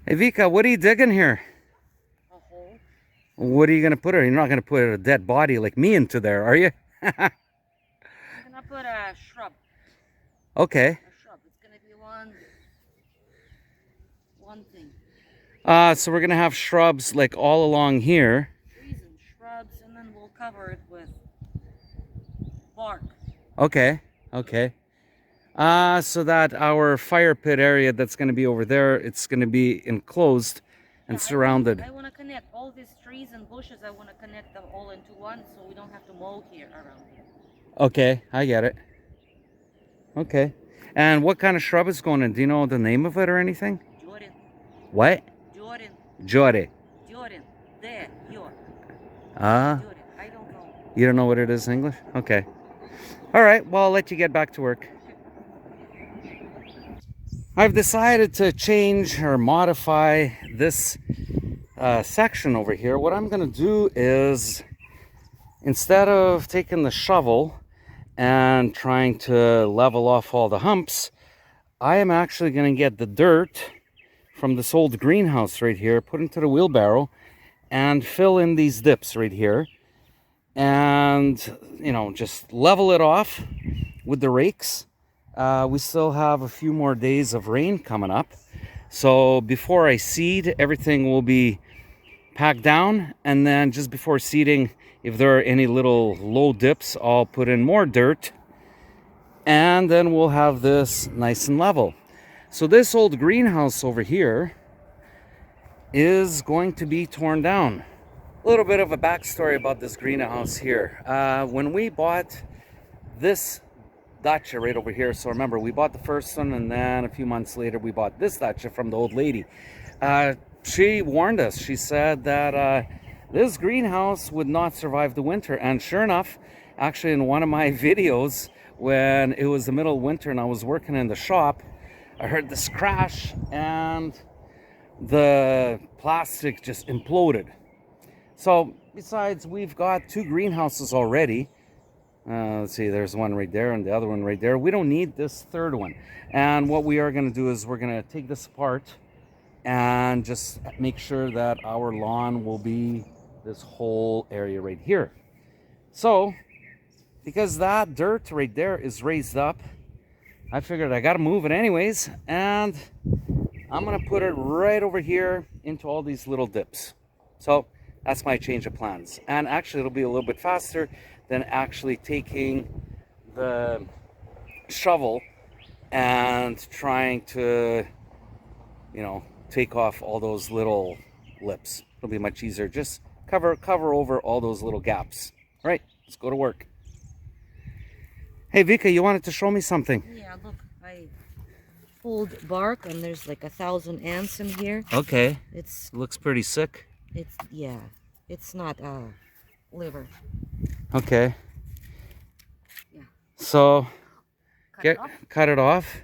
Hey Vika, what are you digging here? A hole. What are you gonna put her? You're not gonna put a dead body like me into there, are you? I'm gonna put a shrub. Okay. A shrub. It's gonna be one thing. So we're gonna have shrubs like all along here. Trees and shrubs, and then we'll cover it with bark. Okay. Okay. So that our fire pit area that's gonna be over there, it's gonna be enclosed and Yeah, I want surrounded. I want to connect all these trees and bushes. I want to connect them all into one, so we don't have to mow here around here. Okay, I get it. Okay. And what kind of shrub is going in? Do you know the name of it or anything? Jordan, What? Jordan, Jore. Jordan. There, you're Ah, Jordan. I don't know. you don't know what it is in English? Okay. All right, well, I'll let you get back to work. I've decided to change or modify this section over here. What I'm going to do is, instead of taking the shovel and trying to level off all the humps, I am actually going to get the dirt from this old greenhouse right here, put into the wheelbarrow, and fill in these dips right here. And, just level it off with the rakes. We still have a few more days of rain coming up. So before I seed, everything will be packed down. And then just before seeding, if there are any little low dips, I'll put in more dirt. And then we'll have this nice and level. So this old greenhouse over here is going to be torn down. A little bit of a backstory about this greenhouse here. When we bought this dacha right over here, so remember, we bought the first one, and then a few months later we bought this dacha from the old lady. She warned us. She said that this greenhouse would not survive the winter, and sure enough, actually in one of my videos, when it was the middle of winter and I was working in the shop, I heard this crash and the plastic just imploded. So besides, we've got two greenhouses already. Let's see, there's one right there and the other one right there. We don't need this third one. And what we are going to do is we're going to take this apart and just make sure that our lawn will be this whole area right here. So, because that dirt right there is raised up, I figured I got to move it anyways. And I'm going to put it right over here into all these little dips. So, that's my change of plans. And actually, it'll be a little bit faster than actually taking the shovel and trying to, take off all those little lips. It'll be much easier. Just cover over all those little gaps. All right, let's go to work. Hey, Vika, you wanted to show me something? Yeah, look, I pulled bark, and there's like 1,000 ants in here. Okay. It's Looks pretty sick. it's not liver. Okay. Yeah. So, Cut it off. cut it off.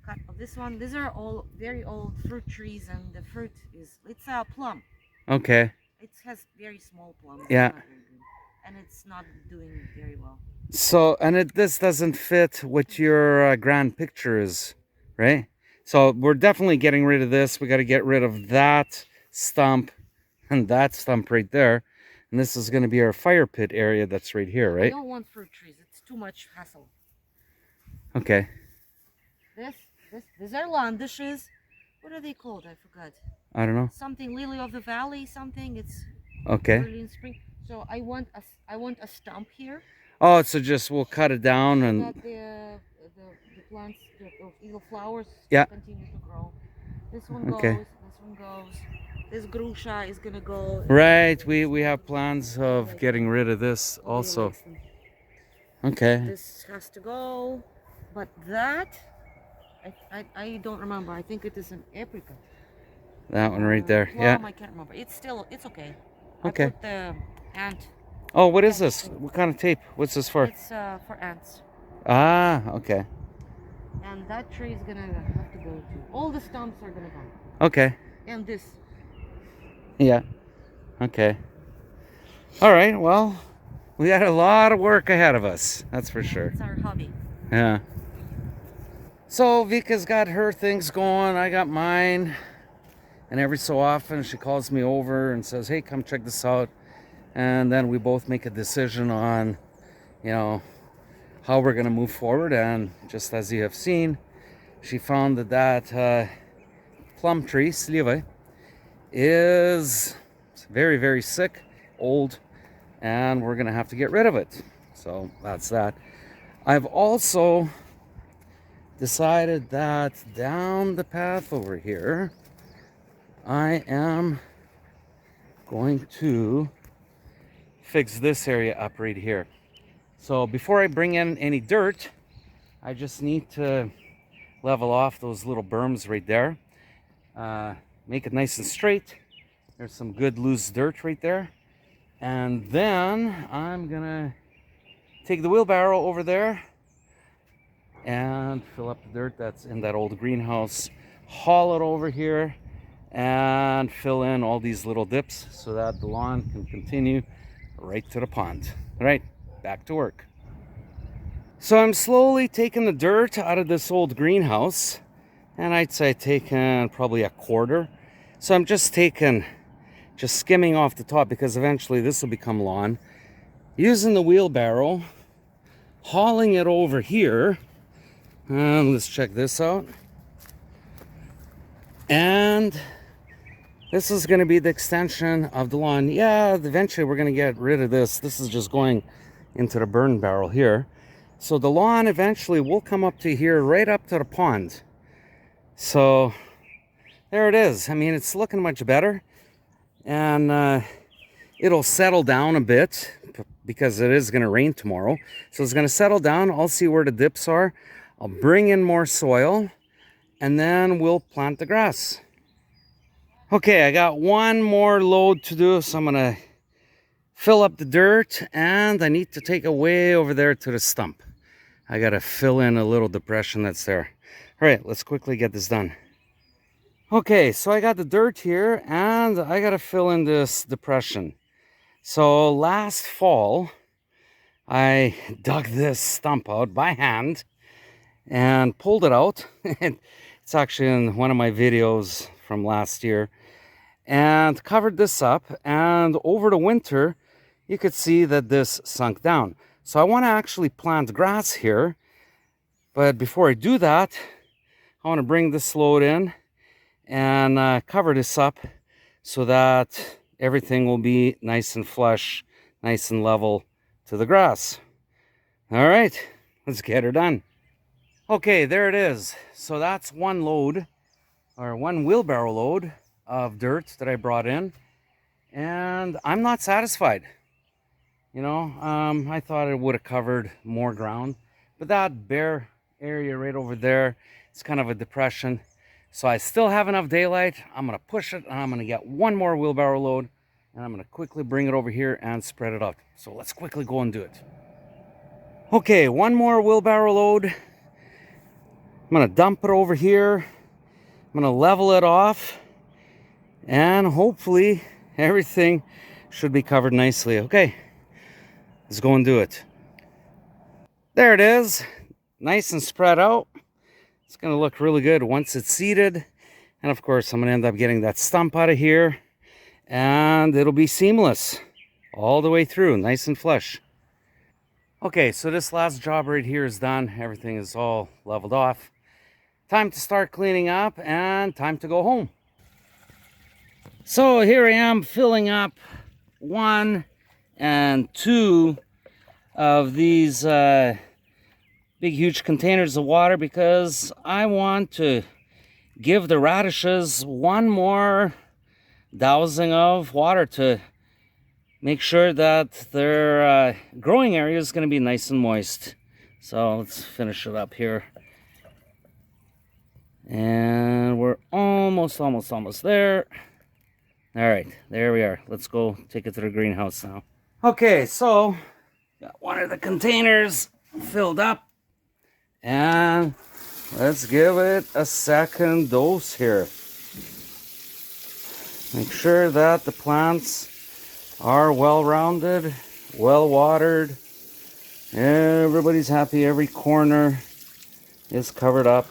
Cut off this one. These are all very old fruit trees, and the fruit it's a plum. Okay. It has very small plums. Yeah. It's not very good, and it's not doing very well. So, and this doesn't fit what your grand picture is, right? So we're definitely getting rid of this. We got to get rid of that stump and that stump right there. And this is going to be our fire pit area that's right here, I right? don't want fruit trees. It's too much hassle. Okay. These are landishes. What are they called? I forgot. I don't know. Something lily of the valley. Something. It's Okay. early in spring. So I want a stump here. Oh, so just we'll cut it down So and that the plants, the little flowers, yeah. continue to grow. This one goes. Okay. This one goes. This grusha is gonna go. Right. We have plans of getting rid of this also. Okay. This has to go, but that I don't remember. I think it is an apricot. That one right there. Plum, Yeah. I can't remember. It's okay. Okay. I put the ant. Oh, what is this? What kind of tape? What's this for? It's for ants. Ah, okay. And that tree is gonna have to go too. All the stumps are gonna go. Okay. And this. Yeah. Okay. All right. Well, we got a lot of work ahead of us. That's for sure. It's our hobby. Yeah. So Vika's got her things going. I got mine. And every so often she calls me over and says, hey, come check this out. And then we both make a decision on, you know, how we're going to move forward. And just as you have seen, she found that plum tree, sliva, is very, very sick, old, and we're going to have to get rid of it. So that's that. I've also decided that down the path over here, I am going to fix this area up right here. So before I bring in any dirt, I just need to level off those little berms right there. Make it nice and straight. There's some good loose dirt right there. And then I'm gonna take the wheelbarrow over there and fill up the dirt that's in that old greenhouse, haul it over here, and fill in all these little dips so that the lawn can continue right to the pond. All right, back to work. So I'm slowly taking the dirt out of this old greenhouse, and I'd say taking probably a quarter. So I'm just skimming off the top, because eventually this will become lawn. Using the wheelbarrow, hauling it over here, and let's check this out. And this is going to be the extension of the lawn. Yeah, eventually we're going to get rid of this. This is just going into the burn barrel here. So the lawn eventually will come up to here, right up to the pond. So there it is. I mean, it's looking much better. And it'll settle down a bit because it is going to rain tomorrow. So it's going to settle down. I'll see where the dips are. I'll bring in more soil, and then we'll plant the grass. Okay, I got one more load to do, so I'm going to fill up the dirt, and I need to take it way over there to the stump. I got to fill in a little depression that's there. All right, let's quickly get this done. Okay, so I got the dirt here, and I got to fill in this depression. So last fall, I dug this stump out by hand and pulled it out. It's actually in one of my videos from last year. And covered this up, and over the winter, you could see that this sunk down. So I want to actually plant grass here, but before I do that, I want to bring this load in and cover this up so that everything will be nice and flush, nice and level to the grass. All right, let's get her done. Okay, there it is. So that's one load, or one wheelbarrow load of dirt that I brought in, and I'm not satisfied. You know, I thought it would have covered more ground, but that bare area right over there, it's kind of a depression. So I still have enough daylight. I'm gonna push it, and I'm gonna get one more wheelbarrow load, and I'm gonna quickly bring it over here and spread it out. So let's quickly go and do it. Okay, one more wheelbarrow load. I'm gonna dump it over here. I'm gonna level it off, and hopefully everything should be covered nicely. Okay, let's go and do it. There it is, nice and spread out. It's gonna look really good once it's seeded. And of course, I'm gonna end up getting that stump out of here, and it'll be seamless all the way through, nice and flush. Okay, so this last job right here is done. Everything is all leveled off. Time to start cleaning up, and time to go home. So here I am filling up 1 and 2 of these big huge containers of water, because I want to give the radishes one more dousing of water to make sure that their growing area is going to be nice and moist. So let's finish it up here. And we're almost there. All right, there we are. Let's go take it to the greenhouse now. Okay, so got one of the containers filled up, and let's give it a second dose here. Make sure that the plants are well-rounded, well-watered. Everybody's happy. Every corner is covered up.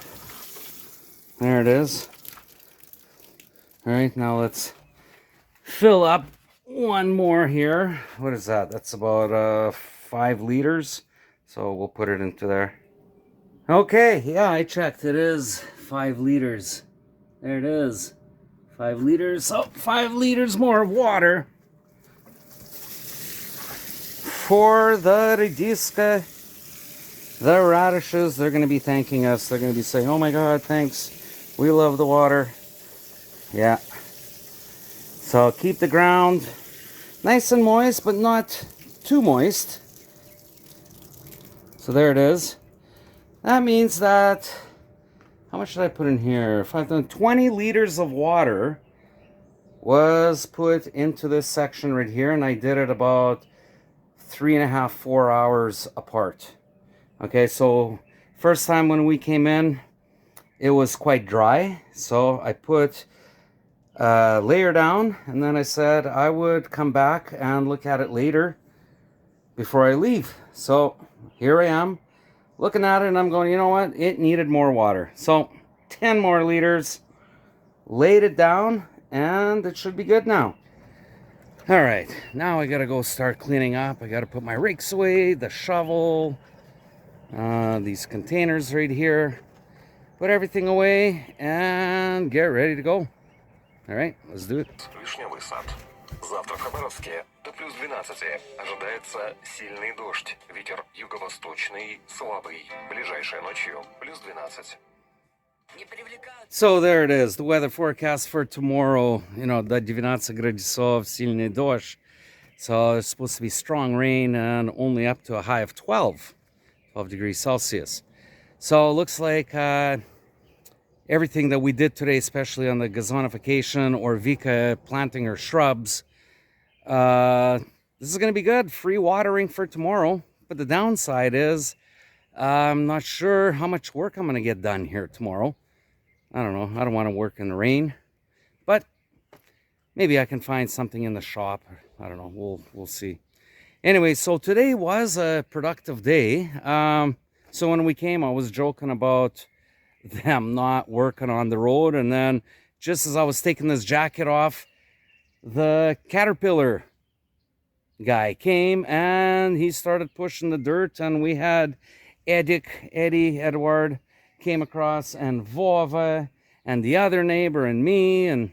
There it is. All right, now let's fill up one more here. What is that? That's about 5 liters. So we'll put it into there. Okay, yeah, I checked. It is 5 liters. There it is. 5 liters. Oh, 5 liters more of water for the rediska. The radishes, they're going to be thanking us. They're going to be saying, oh my God, thanks. We love the water. Yeah. So keep the ground nice and moist, but not too moist. So there it is. That means that, how much did I put in here? 20 liters of water was put into this section right here, and I did it about 3.5, 4 hours apart. Okay, so first time when we came in, it was quite dry, so I put a layer down, and then I said I would come back and look at it later before I leave. So here I am looking at it, and I'm going, you know what, it needed more water. So 10 more liters, laid it down, and it should be good now. All right, now I gotta go start cleaning up. I gotta put my rakes away, the shovel, these containers right here, put everything away and get ready to go. All right, let's do it. Вишневый сад. Завтра в Хабаровске до плюс 12. Ожидается сильный дождь. Ветер юго-восточный, слабый. Ближайшей ночью плюс 12. So there it is, the weather forecast for tomorrow. You know, до 12 градусов, сильный дождь. So it's supposed to be strong rain and only up to a high of 12 degrees Celsius. So it looks like everything that we did today, especially on the gazonification or Vika planting her shrubs, this is going to be good. Free watering for tomorrow. But the downside is I'm not sure how much work I'm going to get done here tomorrow. I don't know. I don't want to work in the rain. But maybe I can find something in the shop. I don't know. We'll see. Anyway, so today was a productive day. So when we came, I was joking about them not working on the road, and then just as I was taking this jacket off, the caterpillar guy came and he started pushing the dirt, and we had Edward came across, and Vova and the other neighbor and me, and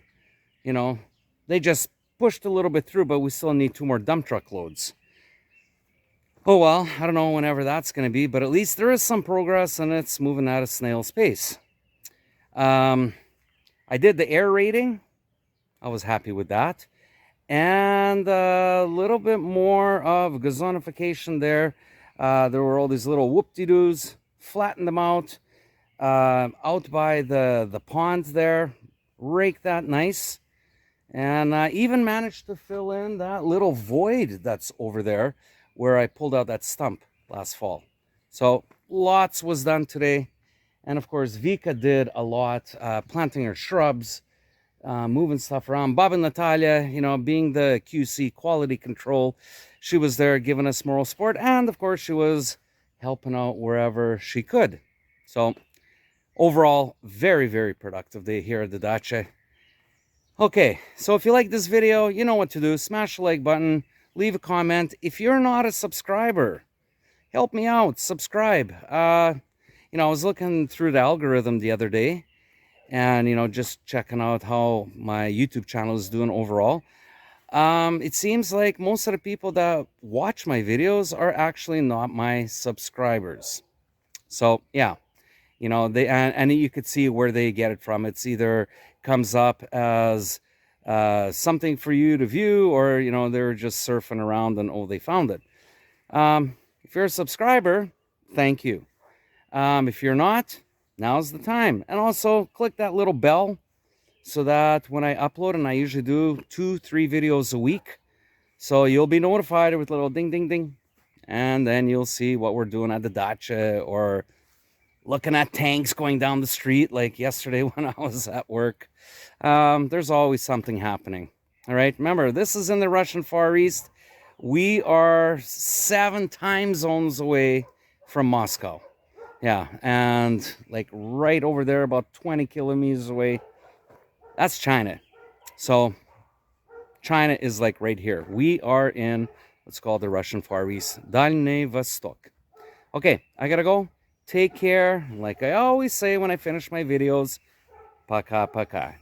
you know, they just pushed a little bit through, but we still need 2 more dump truck loads. Oh well, I don't know whenever that's going to be, but at least there is some progress and it's moving at a snail's pace. I did the air rating. I was happy with that. And a little bit more of gazonification there. There were all these little whoop-de-doos. Flattened them out. Out by the pond there. Raked that nice. And even managed to fill in that little void that's over there, where I pulled out that stump last fall. So lots was done today. And of course, Vika did a lot, planting her shrubs, moving stuff around. Baba Natalia, you know, being the QC quality control, she was there giving us moral support. And of course, she was helping out wherever she could. So overall, very, very productive day here at the dacha. Okay, so if you like this video, you know what to do. Smash the like button. Leave a comment. If you're not a subscriber, help me out. Subscribe. You know, I was looking through the algorithm the other day and, you know, just checking out how my YouTube channel is doing overall. It seems like most of the people that watch my videos are actually not my subscribers. So, yeah, you know, they and you could see where they get it from. It's either comes up as something for you to view, or you know, they're just surfing around and oh, they found it. If you're a subscriber, thank you. If you're not, now's the time. And also click that little bell so that when I upload, and I usually do 2-3 videos a week, so you'll be notified with a little ding ding ding, and then you'll see what we're doing at the dacha, or looking at tanks going down the street like yesterday when I was at work. There's always something happening. All right, remember, this is in the Russian Far East. We are 7 time zones away from Moscow. Yeah, and like right over there, about 20 kilometers away, that's China. So China is like right here. We are in what's called the Russian Far East, Дальний Восток. Okay, I gotta go. Take care. Like I always say when I finish my videos, пока-пока.